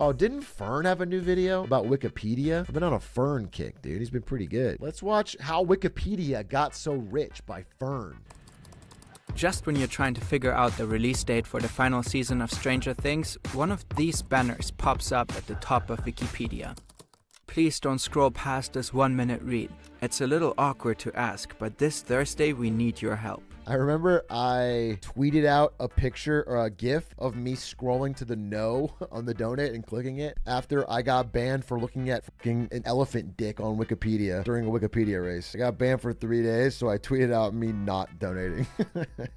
Oh, didn't Fern have a new video about Wikipedia? I've been on a Fern kick, dude. He's been pretty good. Let's watch How Wikipedia Got So Rich by Fern. Just when you're trying to figure out the release date for the final season of Stranger Things, one of these banners pops up at the top of Wikipedia. Please don't scroll past this 1-minute read. It's a little awkward to ask, but this Thursday we need your help. I remember I tweeted out a picture or a GIF of me scrolling to the no on the donate and clicking it after I got banned for looking at fucking an elephant dick on Wikipedia during a Wikipedia race. I got banned for 3 days, so I tweeted out me not donating. It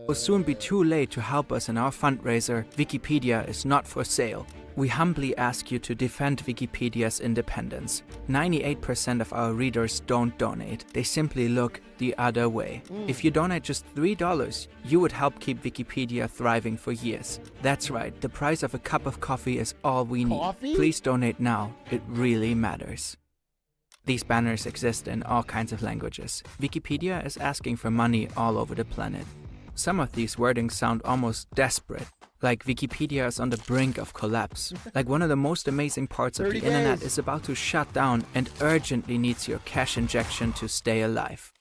will soon be too late to help us in our fundraiser. Wikipedia is not for sale. We humbly ask you to defend Wikipedia's independence. 98% of our readers don't donate. They simply look the other way. If you donate just $3, you would help keep Wikipedia thriving for years. That's right, the price of a cup of coffee is all we need. Coffee? Please donate now. It really matters. These banners exist in all kinds of languages. Wikipedia is asking for money all over the planet. Some of these wordings sound almost desperate. Like Wikipedia is on the brink of collapse. Like one of the most amazing parts of the internet is about to shut down and urgently needs your cash injection to stay alive.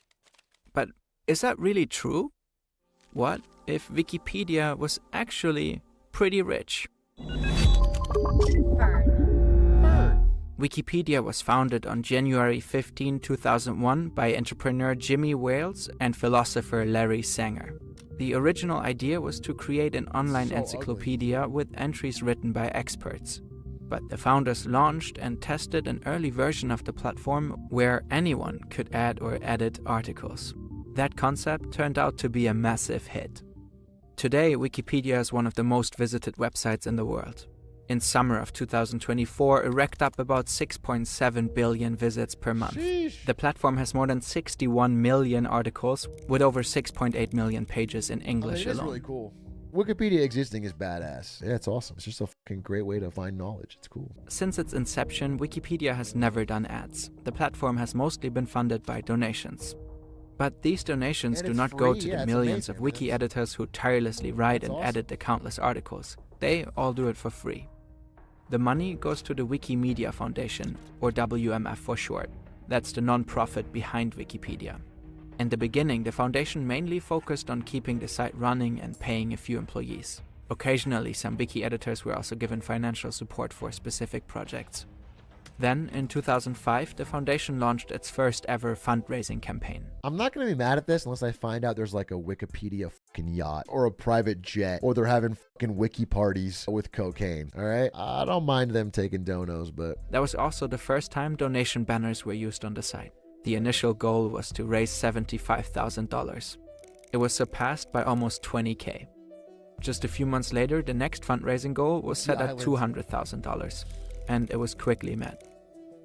But is that really true? What if Wikipedia was actually pretty rich? Wikipedia was founded on January 15, 2001 by entrepreneur Jimmy Wales and philosopher Larry Sanger. The original idea was to create an online encyclopedia with entries written by experts. But the founders launched and tested an early version of the platform where anyone could add or edit articles. That concept turned out to be a massive hit. Today, Wikipedia is one of the most visited websites in the world. In summer of 2024, it racked up about 6.7 billion visits per month. Sheesh. The platform has more than 61 million articles, with over 6.8 million pages in English That's alone. really cool. Wikipedia existing is badass. Yeah, it's awesome. It's just a fucking great way to find knowledge. It's cool. Since its inception, Wikipedia has never done ads. The platform has mostly been funded by donations. But these donations do not go to the millions of wiki editors who tirelessly write and edit the countless articles. They all do it for free. The money goes to the Wikimedia Foundation, or WMF for short. That's the non-profit behind Wikipedia. In the beginning, the foundation mainly focused on keeping the site running and paying a few employees. Occasionally, some wiki editors were also given financial support for specific projects. Then, in 2005, the foundation launched its first ever fundraising campaign. I'm not going to be mad at this unless I find out there's like a Wikipedia fucking yacht or a private jet or they're having fucking wiki parties with cocaine. All right. I don't mind them taking donos, but That was also the first time donation banners were used on the site. The initial goal was to raise $75,000. It was surpassed by almost $20,000. Just a few months later, the next fundraising goal was set at $200,000, and it was quickly met.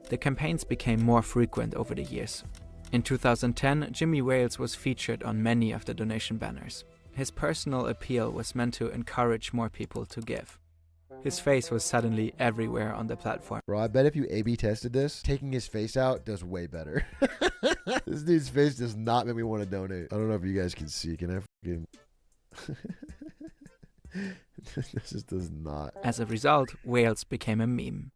The campaigns became more frequent over the years. In 2010, Jimmy Wales was featured on many of the donation banners. His personal appeal was meant to encourage more people to give. His face was suddenly everywhere on the platform. bro, I bet if you A/B tested this, taking his face out does way better. This dude's face does not make me want to donate. I don't know if you guys can see. Can I fucking... This just does not. As a result, Wales became a meme.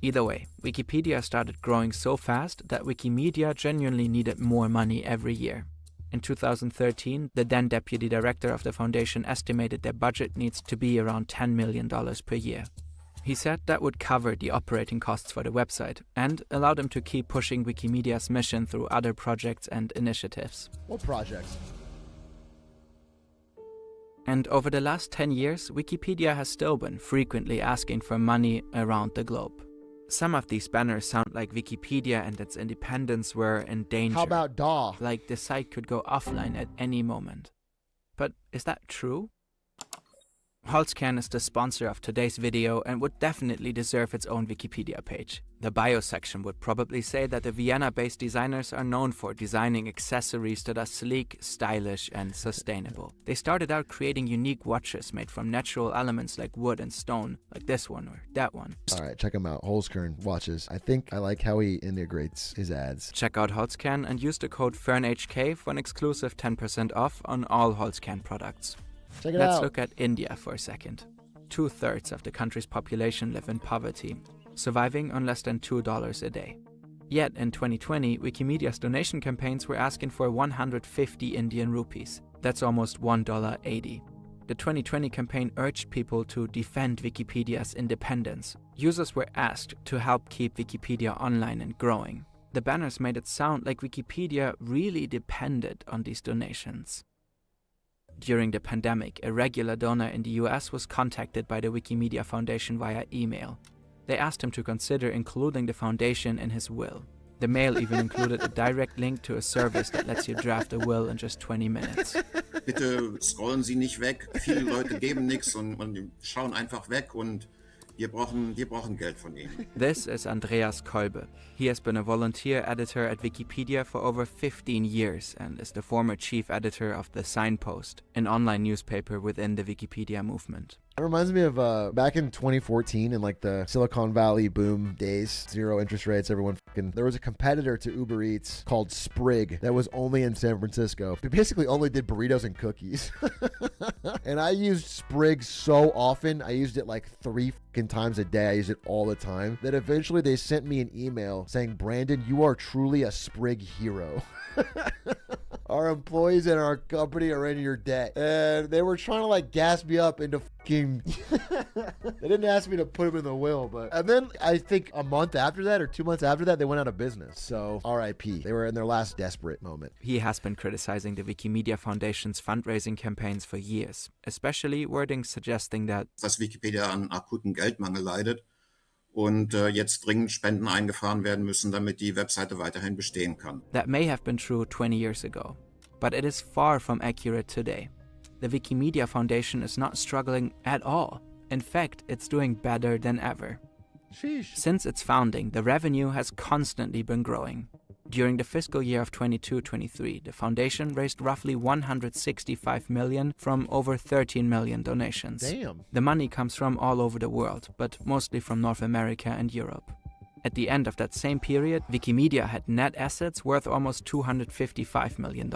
Either way, Wikipedia started growing so fast that Wikimedia genuinely needed more money every year. In 2013, the then deputy director of the foundation estimated their budget needs to be around $10 million per year. He said that would cover the operating costs for the website and allow them to keep pushing Wikimedia's mission through other projects and initiatives. What projects? And over the last 10 years, Wikipedia has still been frequently asking for money around the globe. Some of these banners sound like Wikipedia and its independence were in danger. How about DAW? Like the site could go offline at any moment. But is that true? Holzkern is the sponsor of today's video and would definitely deserve its own Wikipedia page. The bio section would probably say that the Vienna-based designers are known for designing accessories that are sleek, stylish, and sustainable. They started out creating unique watches made from natural elements like wood and stone, like this one or that one. Alright, check him out. Holzkern watches. I think I like how he integrates his ads. Check out Holzkern and use the code FERNHK for an exclusive 10% off on all Holzkern products. Check it Let's out. look at India for a second. 2/3 of the country's population live in poverty, surviving on less than $2 a day. Yet in 2020, Wikimedia's donation campaigns were asking for 150 Indian rupees. That's almost $1.80. The 2020 campaign urged people to defend Wikipedia's independence. Users were asked to help keep Wikipedia online and growing. The banners made it sound like Wikipedia really depended on these donations. During the pandemic, a regular donor in the US was contacted by the Wikimedia Foundation via email. They asked him to consider including the foundation in his will. The mail even included a direct link to a service that lets you draft a will in just 20 minutes. Bitte scrollen Sie nicht weg. Viele Leute geben nichts und schauen einfach weg und wir brauchen Geld von Ihnen. This is Andreas Kolbe. He has been a volunteer editor at Wikipedia for over 15 years and is the former chief editor of The Signpost, an online newspaper within the Wikipedia movement. It reminds me of back in 2014 in like the Silicon Valley boom days, zero interest rates, everyone there was a competitor to Uber Eats called Sprig that was only in San Francisco. They basically only did burritos and cookies. And I used Sprig so often, I used it like 3 times a day, I used it all the time, that eventually they sent me an email saying, "Brandon, you are truly a Sprig hero." Our employees and our company are in your debt. And they were trying to like gas me up into fucking... They didn't ask me to put them in the will, but... And then I think a month after that or 2 months after that, they went out of business. So RIP. They were in their last desperate moment. He has been criticizing the Wikimedia Foundation's fundraising campaigns for years, especially wording suggesting that Wikipedia an akuten Geldmangel leidet und jetzt dringend Spenden eingefahren werden müssen, damit die Webseite weiterhin bestehen kann. That may have been true 20 years ago, but it is far from accurate today. The Wikimedia Foundation is not struggling at all. In fact, it's doing better than ever. Sheesh. Since its founding, the revenue has constantly been growing. During the fiscal year of 22-23, the foundation raised roughly $165 million from over 13 million donations. Damn. The money comes from all over the world, but mostly from North America and Europe. At the end of that same period, Wikimedia had net assets worth almost $255 million.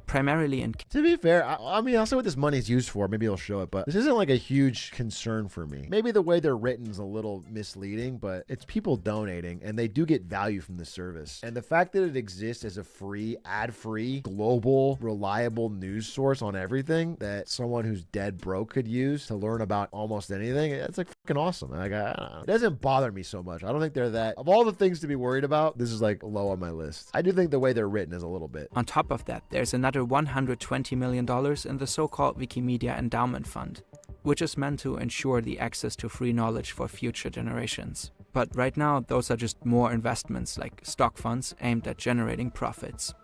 Primarily in... To be fair, I mean, I'll say what this money is used for. Maybe it'll show it, but this isn't like a huge concern for me. Maybe the way they're written is a little misleading, but it's people donating and they do get value from the service. And the fact that it exists as a free, ad-free, global, reliable news source on everything that someone who's dead broke could use to learn about almost anything, it's like fucking awesome. Like, I don't know. It doesn't bother me so much. I don't think they're that... Of all the things to be worried about, this is like low on my list. I do think the way they're written is a little bit. On top of that, there's another $120 million in the so-called Wikimedia Endowment Fund, which is meant to ensure the access to free knowledge for future generations. But right now, those are just more investments like stock funds aimed at generating profits.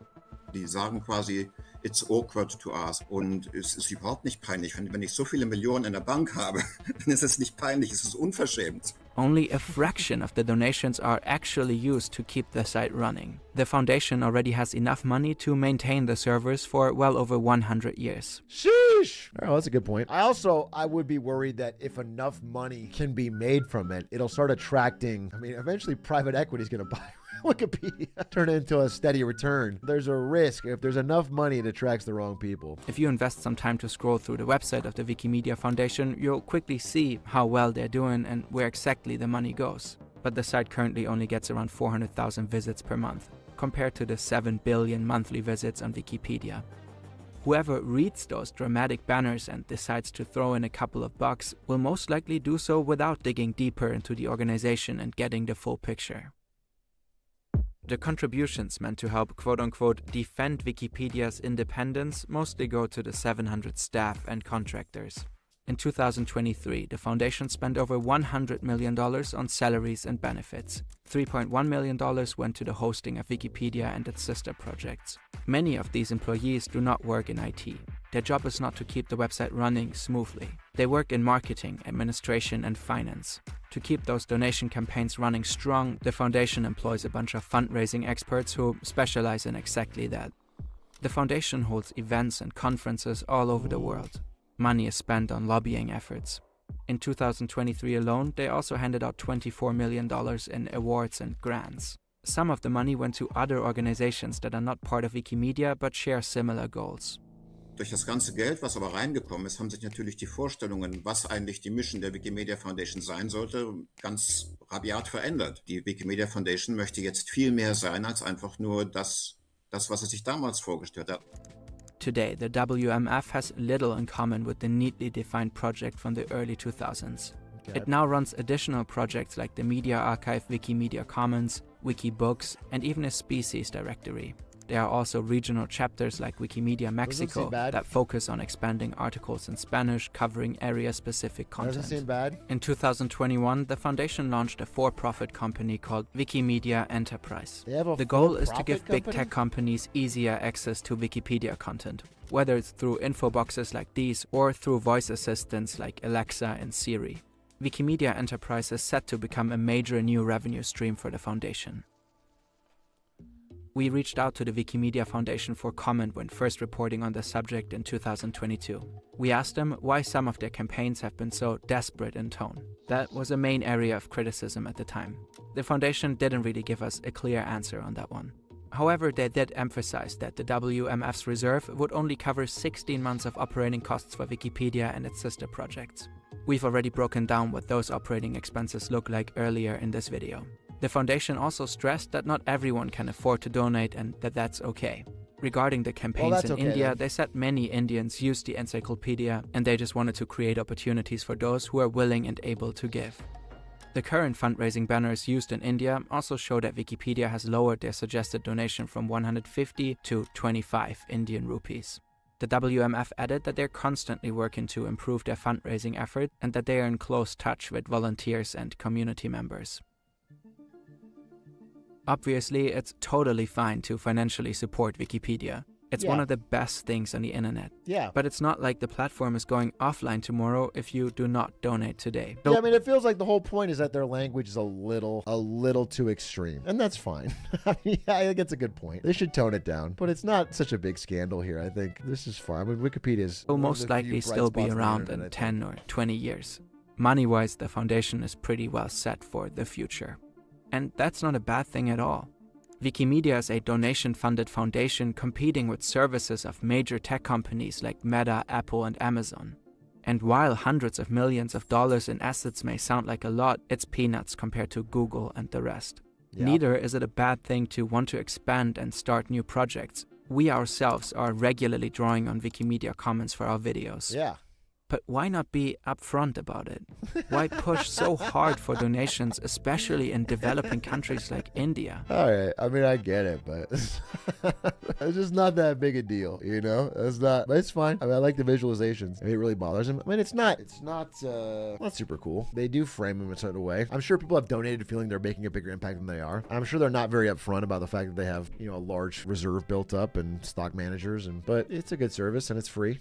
Die sagen quasi, it's awkward to ask. Und es ist überhaupt nicht peinlich. Wenn ich so viele Millionen in der Bank habe, dann ist es nicht peinlich, es ist unverschämt. Only a fraction of the donations are actually used to keep the site running. The foundation already has enough money to maintain the servers for well over 100 years. Sheesh! Oh, that's a good point. I would be worried that if enough money can be made from it, it'll start attracting, eventually private equity is going to buy Wikipedia, turn it into a steady return. There's a risk if there's enough money, it attracts the wrong people. If you invest some time to scroll through the website of the Wikimedia Foundation, you'll quickly see how well they're doing and where exactly the money goes. But the site currently only gets around 400,000 visits per month, compared to the 7 billion monthly visits on Wikipedia. Whoever reads those dramatic banners and decides to throw in a couple of bucks will most likely do so without digging deeper into the organization and getting the full picture. The contributions meant to help quote-unquote defend Wikipedia's independence mostly go to the 700 staff and contractors. In 2023, the foundation spent over $100 million on salaries and benefits. $3.1 million went to the hosting of Wikipedia and its sister projects. Many of these employees do not work in IT. Their job is not to keep the website running smoothly. They work in marketing, administration, and finance. To keep those donation campaigns running strong, the foundation employs a bunch of fundraising experts who specialize in exactly that. The foundation holds events and conferences all over the world. Money is spent on lobbying efforts. In 2023 alone, they also handed out $24 million in awards and grants. Some of the money went to other organizations that are not part of Wikimedia but share similar goals. Durch das ganze Geld, was aber reingekommen ist, haben sich natürlich die Vorstellungen, was eigentlich die Mission der Wikimedia Foundation sein sollte, ganz rabiat verändert. Die Wikimedia Foundation möchte jetzt viel mehr sein als einfach nur das was es sich damals vorgestellt hat. Today, the WMF has little in common with the neatly defined project from the early 2000s. Okay. It now runs additional projects like the Media Archive, Wikimedia Commons, Wikibooks, and even a species directory. There are also regional chapters like Wikimedia Mexico that focus on expanding articles in Spanish, covering area-specific content. Doesn't seem bad. In 2021, the foundation launched a for-profit company called Wikimedia Enterprise. The goal is to give big tech companies easier access to Wikipedia content, whether it's through info boxes like these or through voice assistants like Alexa and Siri. Wikimedia Enterprise is set to become a major new revenue stream for the foundation. We reached out to the Wikimedia Foundation for comment when first reporting on the subject in 2022. We asked them why some of their campaigns have been so desperate in tone. That was a main area of criticism at the time. The foundation didn't really give us a clear answer on that one. However, they did emphasize that the WMF's reserve would only cover 16 months of operating costs for Wikipedia and its sister projects. We've already broken down what those operating expenses look like earlier in this video. The foundation also stressed that not everyone can afford to donate and that that's okay. Regarding the campaigns in India, they said many Indians use the encyclopedia and they just wanted to create opportunities for those who are willing and able to give. The current fundraising banners used in India also show that Wikipedia has lowered their suggested donation from 150 to 25 Indian rupees. The WMF added that they're constantly working to improve their fundraising effort and that they are in close touch with volunteers and community members. Obviously, it's totally fine to financially support Wikipedia. It's one of the best things on the internet. Yeah. But it's not like the platform is going offline tomorrow if you do not donate today. Yeah, I mean, it feels like the whole point is that their language is a little too extreme. And that's fine. I mean, I think it's a good point. They should tone it down. But it's not such a big scandal here, I think. This is fine. I mean, Wikipedia is... will most likely still be around in 10 or 20 years. Money-wise, the foundation is pretty well set for the future. And that's not a bad thing at all. Wikimedia is a donation-funded foundation competing with services of major tech companies like Meta, Apple, and Amazon. And while hundreds of millions of dollars in assets may sound like a lot, it's peanuts compared to Google and the rest. Yeah. Neither is it a bad thing to want to expand and start new projects. We ourselves are regularly drawing on Wikimedia Commons for our videos. Yeah. But why not be upfront about it? Why push so hard for donations, especially in developing countries like India? All right. I mean, I get it, but it's just not that big a deal, you know? But it's fine. I mean, I like the visualizations. I mean, it really bothers them. I mean, it's not super cool. They do frame them in a certain way. I'm sure people have donated feeling they're making a bigger impact than they are. I'm sure they're not very upfront about the fact that they have, a large reserve built up and stock managers, but it's a good service and it's free.